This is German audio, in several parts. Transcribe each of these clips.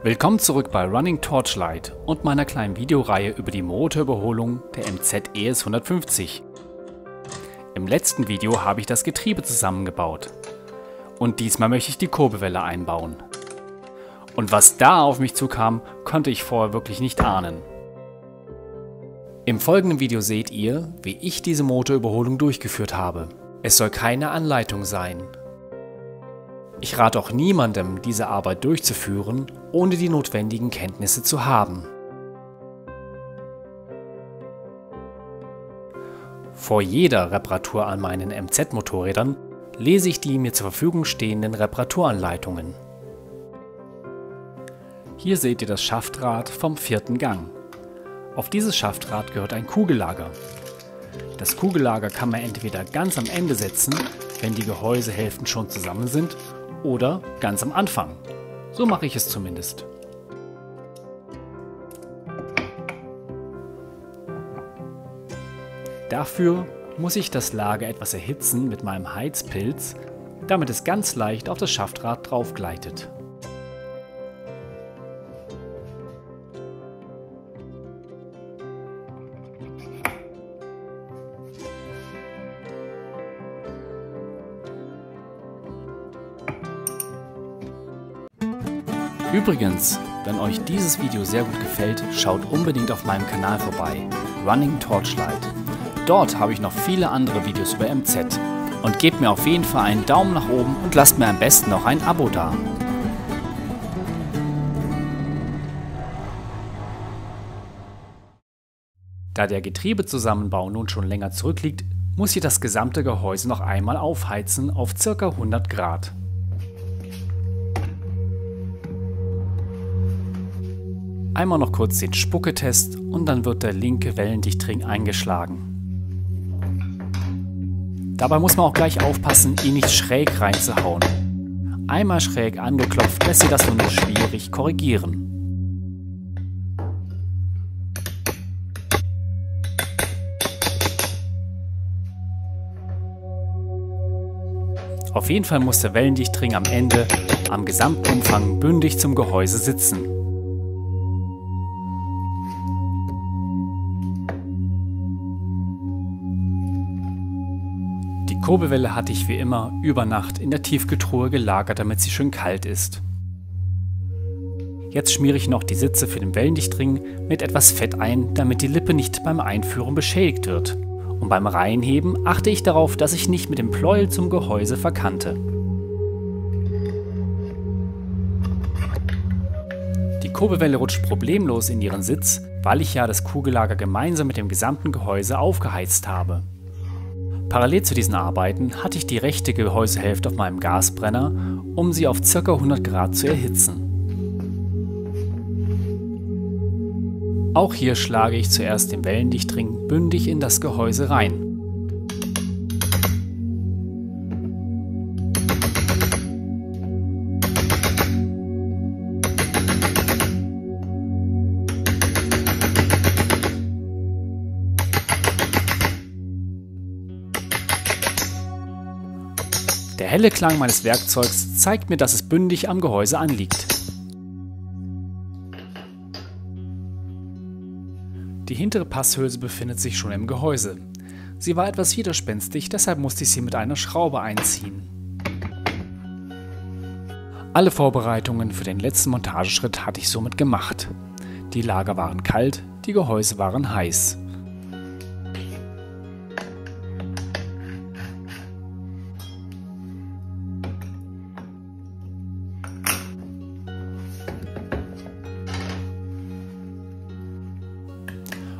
Willkommen zurück bei Running Torchlight und meiner kleinen Videoreihe über die Motorüberholung der MZ ES 150. Im letzten Video habe ich das Getriebe zusammengebaut und diesmal möchte ich die Kurbelwelle einbauen. Und was da auf mich zukam, konnte ich vorher wirklich nicht ahnen. Im folgenden Video seht ihr, wie ich diese Motorüberholung durchgeführt habe. Es soll keine Anleitung sein. Ich rate auch niemandem, diese Arbeit durchzuführen, ohne die notwendigen Kenntnisse zu haben. Vor jeder Reparatur an meinen MZ-Motorrädern lese ich die mir zur Verfügung stehenden Reparaturanleitungen. Hier seht ihr das Schaftrad vom 4. Gang. Auf dieses Schaftrad gehört ein Kugellager. Das Kugellager kann man entweder ganz am Ende setzen, wenn die Gehäusehälften schon zusammen sind, oder ganz am Anfang. So mache ich es zumindest. Dafür muss ich das Lager etwas erhitzen mit meinem Heizpilz, damit es ganz leicht auf das Schaftrad drauf gleitet. Übrigens, wenn euch dieses Video sehr gut gefällt, schaut unbedingt auf meinem Kanal vorbei, Running Torchlight. Dort habe ich noch viele andere Videos über MZ. Und gebt mir auf jeden Fall einen Daumen nach oben und lasst mir am besten noch ein Abo da. Da der Getriebezusammenbau nun schon länger zurückliegt, muss ich das gesamte Gehäuse noch einmal aufheizen auf ca. 100 Grad. Einmal noch kurz den Spucketest und dann wird der linke Wellendichtring eingeschlagen. Dabei muss man auch gleich aufpassen, ihn nicht schräg reinzuhauen. Einmal schräg angeklopft lässt sich das nur schwierig korrigieren. Auf jeden Fall muss der Wellendichtring am Ende am Gesamtumfang bündig zum Gehäuse sitzen. Die Kurbelwelle hatte ich wie immer über Nacht in der Tiefkühltruhe gelagert, damit sie schön kalt ist. Jetzt schmiere ich noch die Sitze für den Wellendichtring mit etwas Fett ein, damit die Lippe nicht beim Einführen beschädigt wird. Und beim Reinheben achte ich darauf, dass ich nicht mit dem Pleuel zum Gehäuse verkante. Die Kurbelwelle rutscht problemlos in ihren Sitz, weil ich ja das Kugellager gemeinsam mit dem gesamten Gehäuse aufgeheizt habe. Parallel zu diesen Arbeiten hatte ich die rechte Gehäusehälfte auf meinem Gasbrenner, um sie auf ca. 100 Grad zu erhitzen. Auch hier schlage ich zuerst den Wellendichtring bündig in das Gehäuse rein. Der helle Klang meines Werkzeugs zeigt mir, dass es bündig am Gehäuse anliegt. Die hintere Passhülse befindet sich schon im Gehäuse. Sie war etwas widerspenstig, deshalb musste ich sie mit einer Schraube einziehen. Alle Vorbereitungen für den letzten Montageschritt hatte ich somit gemacht. Die Lager waren kalt, die Gehäuse waren heiß.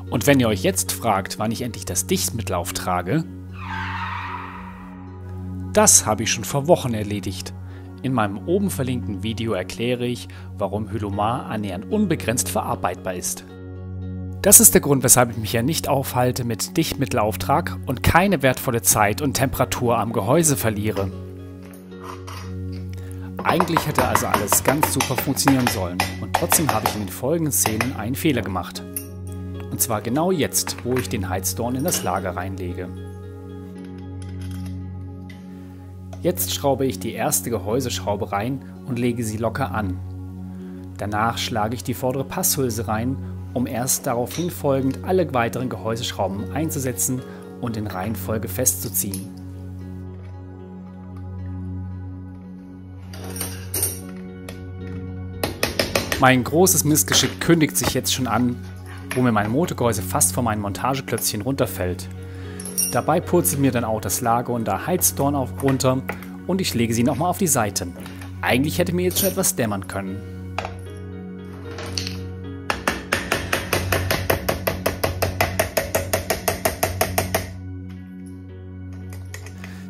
Und wenn ihr euch jetzt fragt, wann ich endlich das Dichtmittel auftrage, das habe ich schon vor Wochen erledigt. In meinem oben verlinkten Video erkläre ich, warum Hylomar annähernd unbegrenzt verarbeitbar ist. Das ist der Grund, weshalb ich mich ja nicht aufhalte mit Dichtmittelauftrag und keine wertvolle Zeit und Temperatur am Gehäuse verliere. Eigentlich hätte also alles ganz super funktionieren sollen und trotzdem habe ich in den folgenden Szenen einen Fehler gemacht. Und zwar genau jetzt, wo ich den Heizdorn in das Lager reinlege. Jetzt schraube ich die erste Gehäuseschraube rein und lege sie locker an. Danach schlage ich die vordere Passhülse rein, um erst daraufhin folgend alle weiteren Gehäuseschrauben einzusetzen und in Reihenfolge festzuziehen. Mein großes Missgeschick kündigt sich jetzt schon an, wo mir mein Motorgehäuse fast von meinen Montageklötzchen runterfällt. Dabei purzelt mir dann auch das Lager und der Heizdorn auch runter und ich lege sie nochmal auf die Seiten. Eigentlich hätte mir jetzt schon etwas dämmern können.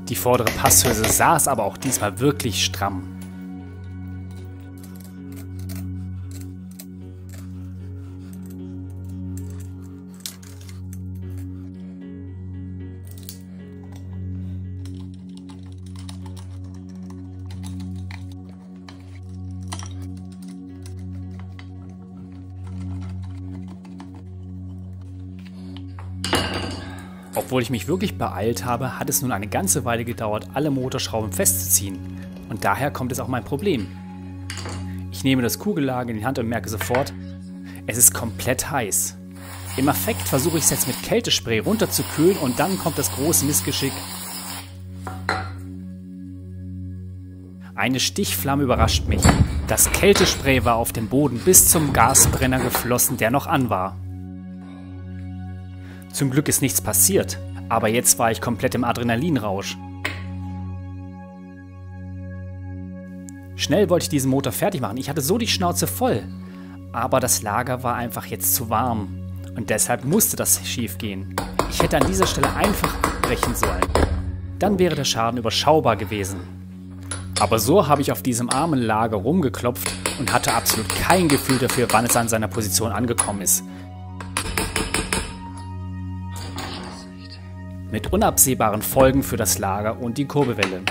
Die vordere Passhülse saß aber auch diesmal wirklich stramm. Obwohl ich mich wirklich beeilt habe, hat es nun eine ganze Weile gedauert, alle Motorschrauben festzuziehen. Und daher kommt es auch mein Problem. Ich nehme das Kugellager in die Hand und merke sofort, es ist komplett heiß. Im Affekt versuche ich es jetzt mit Kältespray runterzukühlen und dann kommt das große Missgeschick. Eine Stichflamme überrascht mich. Das Kältespray war auf dem Boden bis zum Gasbrenner geflossen, der noch an war. Zum Glück ist nichts passiert, aber jetzt war ich komplett im Adrenalinrausch. Schnell wollte ich diesen Motor fertig machen, ich hatte so die Schnauze voll. Aber das Lager war einfach jetzt zu warm und deshalb musste das schief gehen. Ich hätte an dieser Stelle einfach abbrechen sollen. Dann wäre der Schaden überschaubar gewesen. Aber so habe ich auf diesem armen Lager rumgeklopft und hatte absolut kein Gefühl dafür, wann es an seiner Position angekommen ist. Mit unabsehbaren Folgen für das Lager und die Kurbelwelle.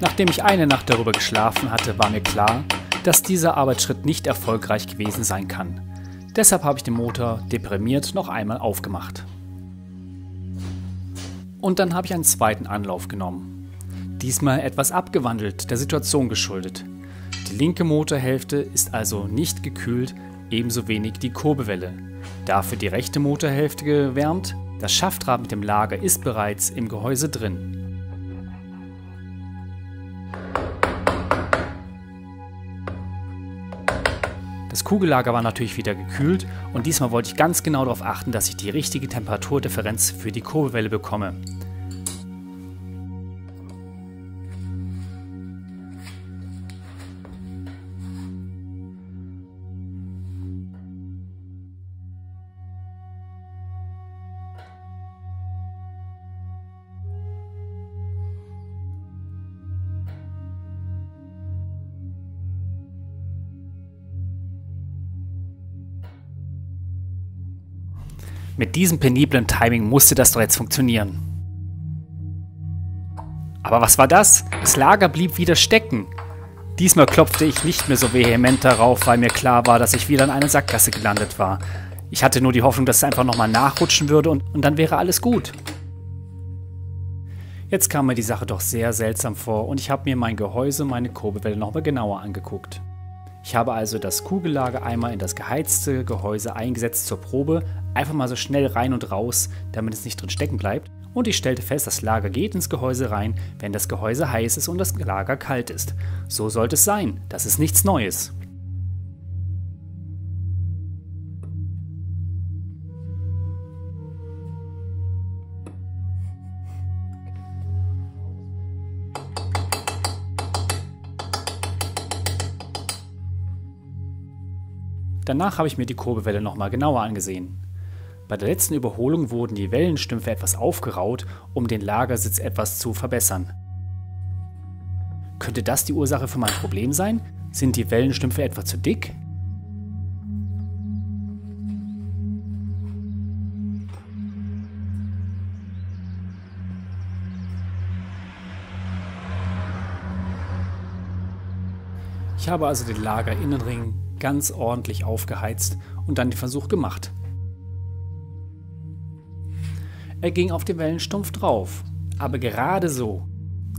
Nachdem ich eine Nacht darüber geschlafen hatte, war mir klar, dass dieser Arbeitsschritt nicht erfolgreich gewesen sein kann. Deshalb habe ich den Motor deprimiert noch einmal aufgemacht. Und dann habe ich einen zweiten Anlauf genommen. Diesmal etwas abgewandelt, der Situation geschuldet. Die linke Motorhälfte ist also nicht gekühlt, ebenso wenig die Kurbelwelle. Dafür die rechte Motorhälfte gewärmt. Das Schaftrad mit dem Lager ist bereits im Gehäuse drin. Das Kugellager war natürlich wieder gekühlt und diesmal wollte ich ganz genau darauf achten, dass ich die richtige Temperaturdifferenz für die Kurbelwelle bekomme. Mit diesem peniblen Timing musste das doch jetzt funktionieren. Aber was war das? Das Lager blieb wieder stecken. Diesmal klopfte ich nicht mehr so vehement darauf, weil mir klar war, dass ich wieder in einer Sackgasse gelandet war. Ich hatte nur die Hoffnung, dass es einfach nochmal nachrutschen würde und dann wäre alles gut. Jetzt kam mir die Sache doch sehr seltsam vor und ich habe mir mein Gehäuse, meine Kurbelwelle nochmal genauer angeguckt. Ich habe also das Kugellager einmal in das geheizte Gehäuse eingesetzt zur Probe, einfach mal so schnell rein und raus, damit es nicht drin stecken bleibt. Und ich stellte fest, das Lager geht ins Gehäuse rein, wenn das Gehäuse heiß ist und das Lager kalt ist. So sollte es sein, das ist nichts Neues. Danach habe ich mir die Kurbelwelle nochmal genauer angesehen. Bei der letzten Überholung wurden die Wellenstümpfe etwas aufgeraut, um den Lagersitz etwas zu verbessern. Könnte das die Ursache für mein Problem sein? Sind die Wellenstümpfe etwa zu dick? Ich habe also den Lagerinnenring ganz ordentlich aufgeheizt und dann den Versuch gemacht. Er ging auf den Wellenstumpf drauf, aber gerade so.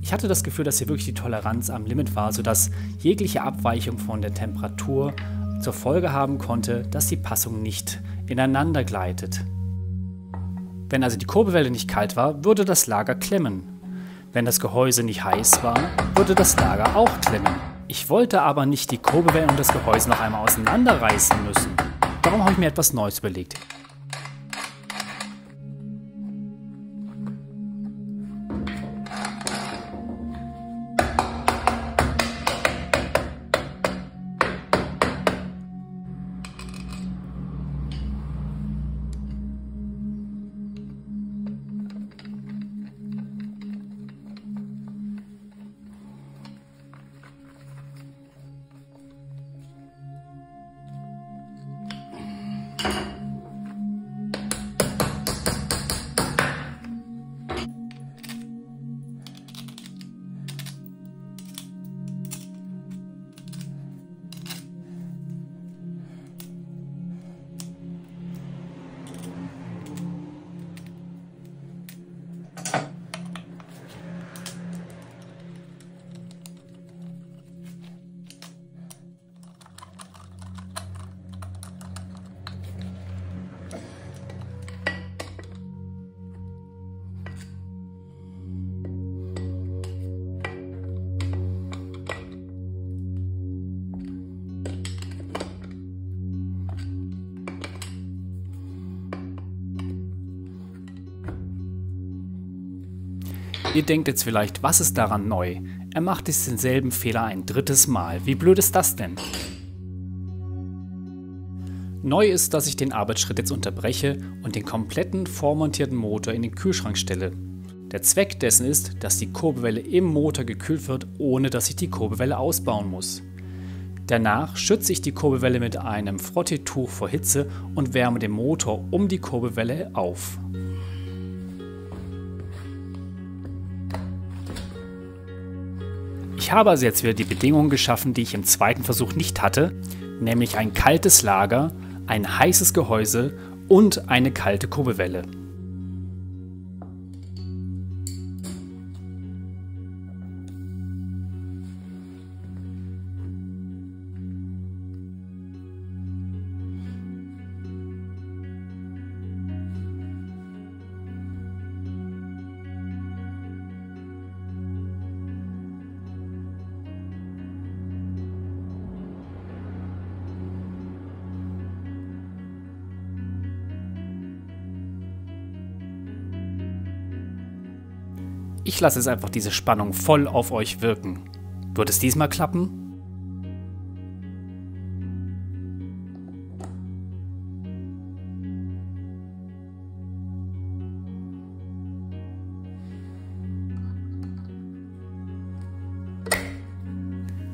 Ich hatte das Gefühl, dass hier wirklich die Toleranz am Limit war, sodass jegliche Abweichung von der Temperatur zur Folge haben konnte, dass die Passung nicht ineinander gleitet. Wenn also die Kurbelwelle nicht kalt war, würde das Lager klemmen. Wenn das Gehäuse nicht heiß war, würde das Lager auch klemmen. Ich wollte aber nicht die Kurbelwelle und das Gehäuse noch einmal auseinanderreißen müssen. Darum habe ich mir etwas Neues überlegt. Ihr denkt jetzt vielleicht, was ist daran neu? Er macht jetzt denselben Fehler ein drittes Mal. Wie blöd ist das denn? Neu ist, dass ich den Arbeitsschritt jetzt unterbreche und den kompletten vormontierten Motor in den Kühlschrank stelle. Der Zweck dessen ist, dass die Kurbelwelle im Motor gekühlt wird, ohne dass ich die Kurbelwelle ausbauen muss. Danach schütze ich die Kurbelwelle mit einem Frotteetuch vor Hitze und wärme den Motor um die Kurbelwelle auf. Ich habe also jetzt wieder die Bedingungen geschaffen, die ich im zweiten Versuch nicht hatte, nämlich ein kaltes Lager, ein heißes Gehäuse und eine kalte Kurbelwelle. Ich lasse jetzt einfach diese Spannung voll auf euch wirken. Wird es diesmal klappen?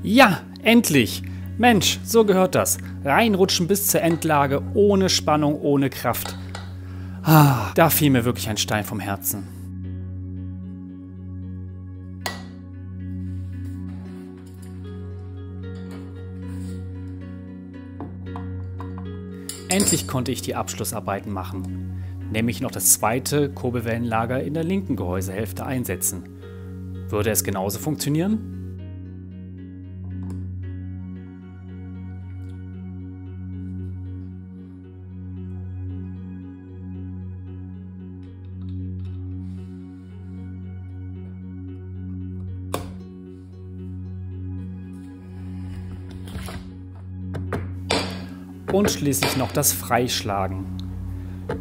Ja, endlich! Mensch, so gehört das. Reinrutschen bis zur Endlage, ohne Spannung, ohne Kraft. Da fiel mir wirklich ein Stein vom Herzen. Endlich konnte ich die Abschlussarbeiten machen, nämlich noch das zweite Kurbelwellenlager in der linken Gehäusehälfte einsetzen. Würde es genauso funktionieren? Und schließlich noch das Freischlagen.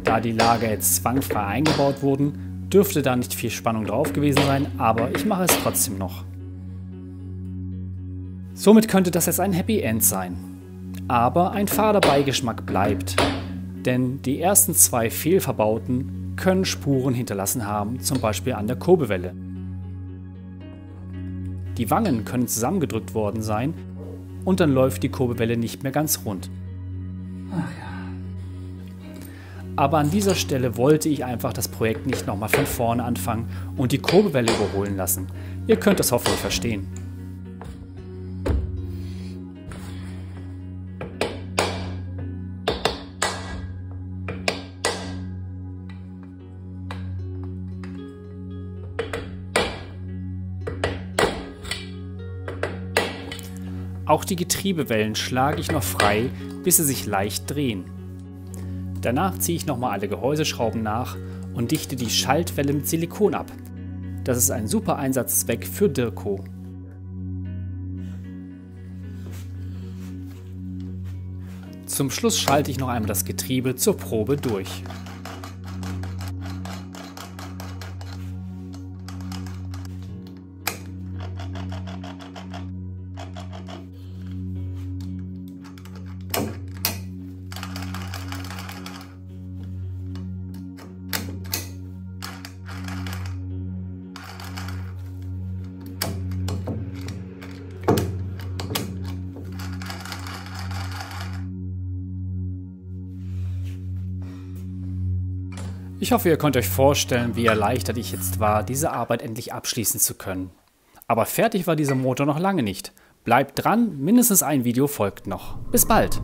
Da die Lager jetzt zwangfrei eingebaut wurden, dürfte da nicht viel Spannung drauf gewesen sein, aber ich mache es trotzdem noch. Somit könnte das jetzt ein Happy End sein. Aber ein fader Beigeschmack bleibt, denn die ersten zwei Fehlverbauten können Spuren hinterlassen haben, zum Beispiel an der Kurbelwelle. Die Wangen können zusammengedrückt worden sein und dann läuft die Kurbelwelle nicht mehr ganz rund. Aber an dieser Stelle wollte ich einfach das Projekt nicht nochmal von vorne anfangen und die Kurbelwelle überholen lassen. Ihr könnt das hoffentlich verstehen. Auch die Getriebewellen schlage ich noch frei, bis sie sich leicht drehen. Danach ziehe ich nochmal alle Gehäuseschrauben nach und dichte die Schaltwelle mit Silikon ab. Das ist ein super Einsatzzweck für Dirco. Zum Schluss schalte ich noch einmal das Getriebe zur Probe durch. Ich hoffe, ihr könnt euch vorstellen, wie erleichtert ich jetzt war, diese Arbeit endlich abschließen zu können. Aber fertig war dieser Motor noch lange nicht. Bleibt dran, mindestens ein Video folgt noch. Bis bald!